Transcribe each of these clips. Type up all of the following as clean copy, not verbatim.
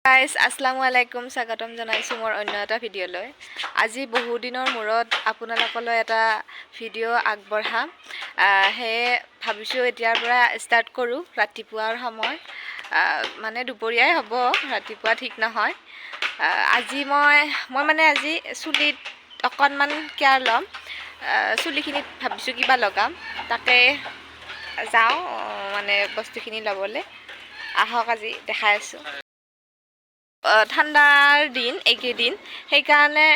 Guys আসসালামু আলাইকুম স্বাগতম জনাইছোঁ মোৰ অন্য এটা ভিডিঅ'লৈ। আজি বহু দিনৰ মূৰত আপোনালোকলৈ এটা ভিডিঅ' আগবঢ়াম। সেয়ে ভাবিছোঁ এতিয়াৰ পৰা ষ্টাৰ্ট কৰোঁ। ৰাতিপুৱাৰ সময় মানে দুপৰীয়াই হ'ব, ৰাতিপুৱা ঠিক নহয়। আজি মই মানে আজি চুলিত অকণমান কেয়াৰ ল'ম। চুলিখিনিত ভাবিছোঁ কিবা লগাম, তাকে যাওঁ মানে বস্তুখিনি ল'বলৈ। আহক আজি দেখাই আছোঁ। ঠাণ্ডাৰ দিন এইকেইদিন, সেইকাৰণে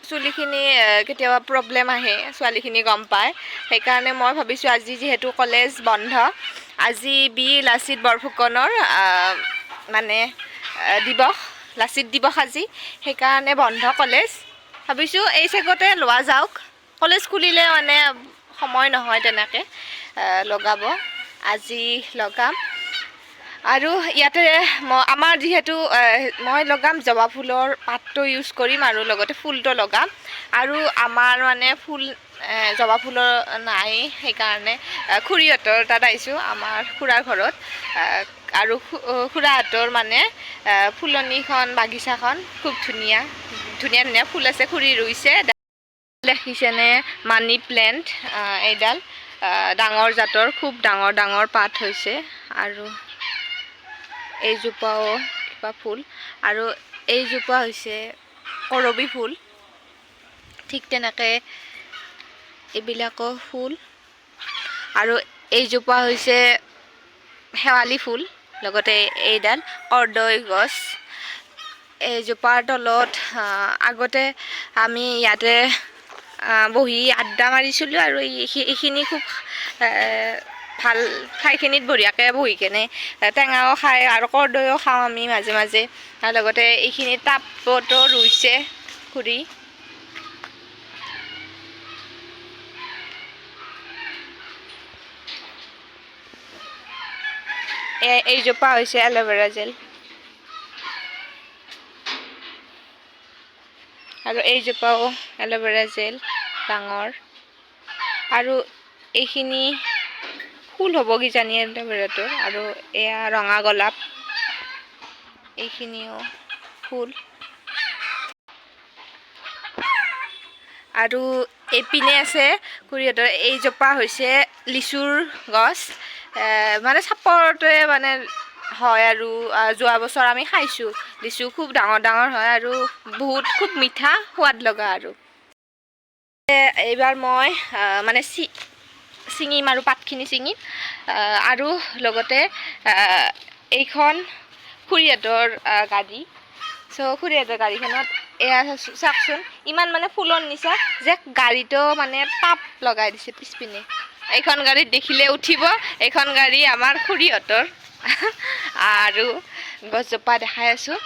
চুলিখিনি কেতিয়াবা প্ৰব্লেম আহে, ছোৱালীখিনি গম পায়। সেইকাৰণে মই ভাবিছোঁ আজি যিহেতু কলেজ বন্ধ, আজি বীৰ লাচিত বৰফুকনৰ মানে দিৱস, লাচিত দিৱস আজি, সেইকাৰণে বন্ধ কলেজ। ভাবিছোঁ এই চেগতে লোৱা যাওক। কলেজ খুলিলে মানে সময় নহয় তেনেকৈ লগাব, আজি লগাম। আৰু ইয়াতে আমাৰ যিহেতু মই লগাম জবা ফুলৰ পাতটো ইউজ কৰিম আৰু লগতে ফুলটো লগাম। আৰু আমাৰ মানে ফুল জবা ফুলৰ নাই, সেইকাৰণে খুৰীহঁতৰ তাত আহিছোঁ, আমাৰ খুৰাৰ ঘৰত। আৰু খুৰাহঁতৰ মানে ফুলনিখন, বাগিচাখন খুব ধুনীয়া ধুনীয়া ফুল আছে, খুৰী ৰুইছে। দেখিছেনে মানি প্লেণ্ট, এইডাল ডাঙৰ জাতৰ, খুব ডাঙৰ ডাঙৰ পাত হৈছে। আৰু এইজোপাও কিবা ফুল, আৰু এইজোপা হৈছে কৰবী ফুল। ঠিক তেনেকৈ এইবিলাকো ফুল। আৰু এইজোপা হৈছে শেৱালি ফুল, লগতে এইডাল কৰ্দৈ গছ। এইজোপাৰ তলত আগতে আমি ইয়াতে বহি আড্ডা মাৰিছিলোঁ, আৰু এইখিনি খুব ভাল ঠাইখিনিত বঢ়িয়াকৈ বহি কেনে টেঙাও খায় আৰু কৰ্দৈও খাওঁ আমি মাজে মাজে। আৰু লগতে এইখিনি টাবতো ৰুইছে খুৰী। এইজোপা হৈছে এল'ভেৰা জেল, আৰু এইজোপাও এল'ভেৰা জেল ডাঙৰ। আৰু এইখিনি ফুল হ'ব কিজানি এল'ভেৰাটোৰ। আৰু এয়া ৰঙা গোলাপ, এইখিনিও ফুল। আৰু এইপিনে আছে খুৰীহঁতৰ এইজোপা হৈছে লিচুৰ গছ, মানে চাপৰতে মানে হয়। আৰু যোৱা বছৰ আমি খাইছোঁ লিচু, খুব ডাঙৰ ডাঙৰ হয় আৰু বহুত খুব মিঠা, সোৱাদ লগা। আৰু এইবাৰ মই মানে ছিঙিম আৰু পাতখিনি ছিঙিম। আৰু লগতে এইখন খুৰীহঁতৰ গাড়ী। খুৰীহঁতৰ গাড়ীখনত এয়া চাওকচোন, ইমান মানে ফুলৰ নিচা যে গাড়ীটো মানে টাব লগাই দিছে পিছপিনে। এইখন গাড়ীত দেখিলে উঠিব, এইখন গাড়ী আমাৰ খুৰীহঁতৰ। আৰু গছজোপা দেখাই আছোঁ।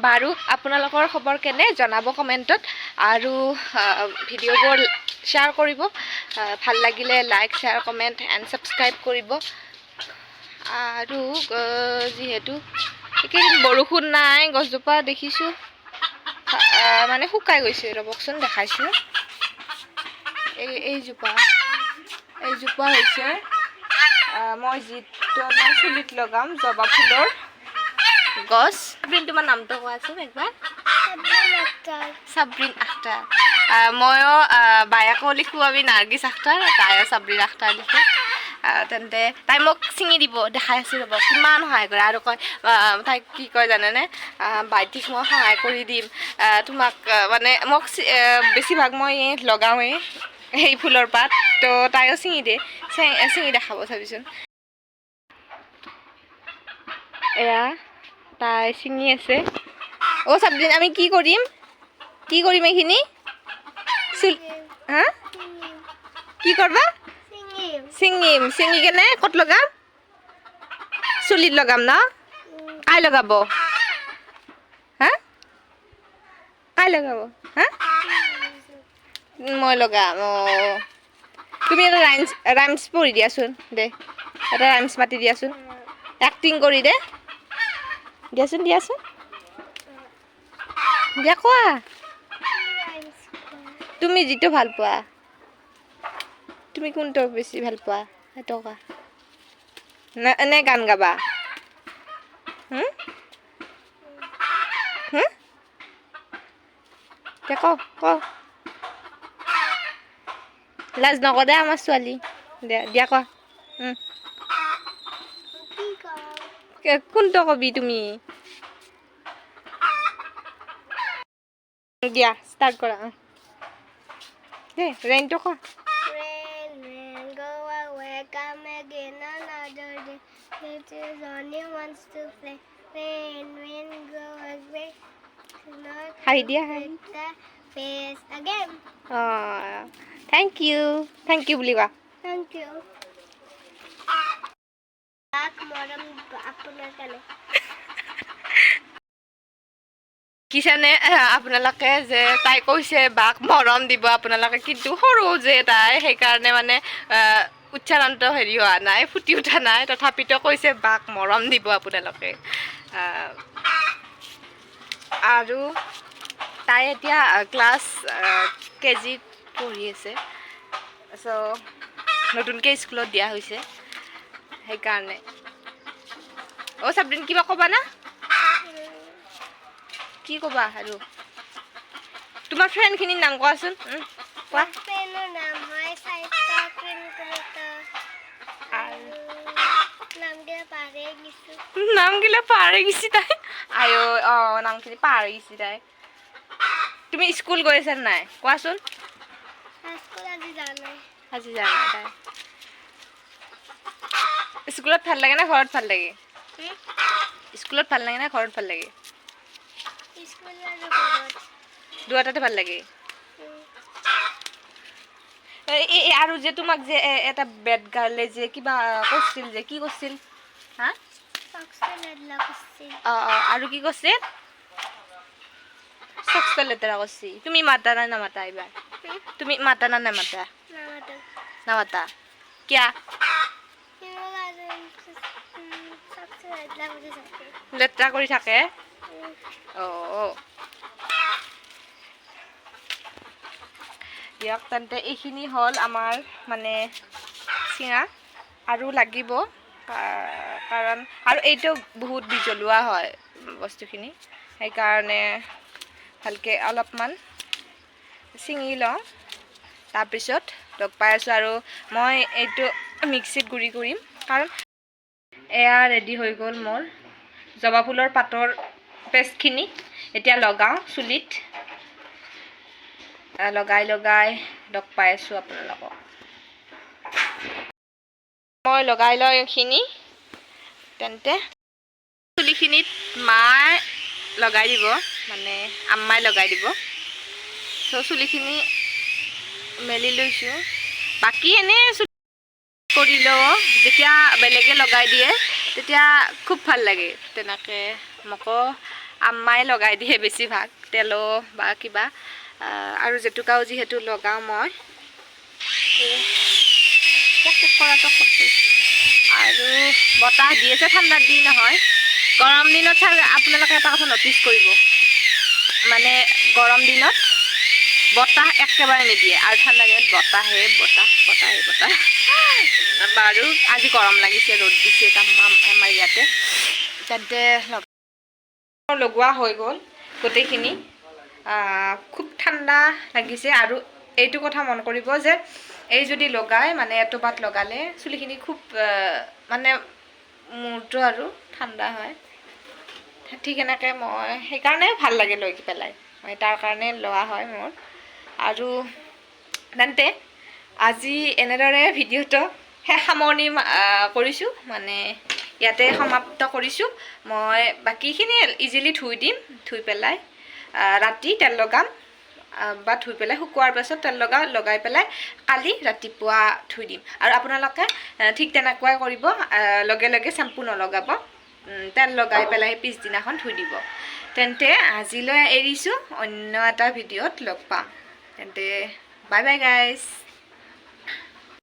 বাৰু আপোনালোকৰ খবৰ কেনে জনাব কমেণ্টত। আৰু ভিডিঅ'বোৰ শ্বেয়াৰ কৰিব, ভাল লাগিলে like, share, comment and subscribe কৰিব। আৰু যিহেতু এইকেইদিন বৰষুণ নাই, গছজোপা দেখিছোঁ মানে শুকাই গৈছে। ৰ'বকচোন দেখাইছোঁ। এইজোপা হৈছে মই যিটো আপোনাৰ চুলিত লগাম জবা ফুলৰ গছ। তোমাৰ নামটো কোৱাচোন একবাৰ। চাবৰিন আখতাৰ। ময়ো বায়েকো লিখোঁ আমি নাৰ্গিছ আখতাৰ, তাইও চাবৰিন আখতাৰ লিখে। তেন্তে তাই মোক ছিঙি দিব, দেখাই আছোঁ ৰ'ব, কিমান সহায় কৰে। আৰু কয়, তাইক কি কয় জানেনে, ভাইটিক মই সহায় কৰি দিম তোমাক, মানে মোক বেছিভাগ মই লগাওঁৱেই সেই ফুলৰ পাত, তো তাইও ছিঙি দিয়ে, ছিঙি দেখাব চাবিচোন। এয়া তাই ছিঙি আছে। অ' চাবৰিন, আমি কি কৰিম এইখিনি হা কি কৰবা? ছিঙি কেনে ক'ত লগাম? চুলিত লগাম ন? কাই লগাব? হা কাই লগাব? হা মই লগাম। অঁ, তুমি এটা ৰাইমছ পঢ়ি দিয়াচোন দে, এটা ৰাইমছ মাতি দিয়াচোন, এক্টিং কৰি দে, দিয়াচোন দিয়া, কোৱা তুমি যিটো ভাল পোৱা। তুমি কোনটো বেছি ভাল পোৱা সেইটো কোৱা। নে গান গাবা ক ক লাজ নকৰে আমাৰ ছোৱালী দিয়া কোৱা কোনটো কবি তুমি দিয়া ষ্টাৰ্ট কৰা ৰেইনটো কোৱা Rain, go away, come again another day. It is only wants to play. Rain, go away. Not হাঁহি দিয়া হাঁহি the face again. Thank you বুলি কোৱা Thank you. Back, madam, আপনাৰ কানে কিজানে আপোনালোকে যে তাই কৈছে বাক মৰম দিব আপোনালোকে কিন্তু সৰু যে তাই সেইকাৰণে মানে উচ্চাৰণটো হেৰি হোৱা নাই ফুটি উঠা নাই তথাপিতো কৈছে বাক মৰম দিব আপোনালোকে আৰু তাই এতিয়া ক্লাছ কেজিত পঢ়ি আছে চ' নতুনকৈ স্কুলত দিয়া হৈছে সেইকাৰণে চাবৰিন কিবা ক'বা না কি ক'বা আৰু তোমাৰ ফ্ৰেণ্ডখিনিৰ নাম কোৱাচোন কোৱা ফ্ৰেণ্ডৰ নাম হয় সাইতা প্ৰিন্সিতা আৰু নামগিলা পাহৰি গেছি তাই আয়ো নামখিনি পাহৰি গেছি তাই তুমি স্কুল গৈছা নাই কোৱাচোন আজি যোৱা নাই তাই স্কুলত ভাল লাগে না ঘৰত ভাল লাগে স্কুলত ভাল লাগে না ঘৰত ভাল লাগে দুটাতে ভাল লাগে আৰু যে তোমাক যে এটা বেড গাৰ্লে যে কিবা কৈছিল যে কি কৈছিল হা আৰু কি কৈছিল চক্স লেতেৰা কৈছি তুমি মাতা না নামাতা এইবাৰ তুমি মাতা না নামাতা নামাতা কিয়া লেতেৰা কৰি থাকে দিয়ক তেন্তে এইখিনি হ'ল আমাৰ মানে চিঙা আৰু লাগিব কাৰণ আৰু এইটো বহুত বিজলুৱা হয় বস্তুখিনি সেইকাৰণে ভালকৈ অলপমান ছিঙি লওঁ তাৰপিছত লগ পাই আছোঁ আৰু মই এইটো মিক্সিত গুড়ি কৰিম কাৰণ এয়া ৰেডি হৈ গ'ল মোৰ জবা ফুলৰ পাতৰ পেষ্টখিনি এতিয়া লগাওঁ চুলিত লগাই লগ পাই আছোঁ আপোনালোকক মই লগাই লওঁ এইখিনি তেন্তে চুলিখিনিত মায়ে লগাই দিব মানে আম্মাই লগাই দিব চ' চুলিখিনি মেলি লৈছোঁ বাকী এনেই কৰি লওঁ যেতিয়া বেলেগে লগাই দিয়ে তেতিয়া খুব ভাল লাগে তেনেকৈ মোকো আম্মাই লগাই দিয়ে বেছিভাগ তেলো বা কিবা আৰু জেতুকাও যিহেতু লগাওঁ মই কৰাটো আৰু বতাহ দি আছে ঠাণ্ডাৰ দিন নহয় গৰম দিনত চাগে আপোনালোকে এটা কথা ন'টিচ কৰিব মানে গৰম দিনত বতাহ একেবাৰে নিদিয়ে আৰু ঠাণ্ডা দিনত বতাহে বতাহ বাৰু আজি গৰম লাগিছে ৰ'দ দিছে আমাৰ ইয়াতে তেন্তে লগোৱা হৈ গ'ল গোটেইখিনি খুব ঠাণ্ডা লাগিছে আৰু এইটো কথা মন কৰিব যে এই যদি লগাই মানে এটোপাত লগালে চুলিখিনি খুব মানে মূৰটো আৰু ঠাণ্ডা হয় ঠিক এনেকৈ মই সেইকাৰণে ভাল লাগে লৈ পেলাই মই তাৰ কাৰণে লোৱা হয় মোৰ আৰু তেন্তে আজি এনেদৰে ভিডিঅ'টো সামৰণি কৰিছোঁ মানে ইয়াতে সমাপ্ত কৰিছোঁ মই বাকীখিনি ইজিলি ধুই দিম ধুই পেলাই ৰাতি তেল লগাম বা ধুই পেলাই শুকোৱাৰ পাছত তেল লগাই পেলাই কালি ৰাতিপুৱা ধুই দিম আৰু আপোনালোকে ঠিক তেনেকুৱাই কৰিব লগে লগে শ্বেম্পু নলগাব তেল লগাই পেলাই পিছদিনাখন ধুই দিব তেন্তে আজিলৈ এৰিছোঁ অন্য এটা ভিডিঅ'ত লগ পাম তেন্তে বাই বাই গাইজ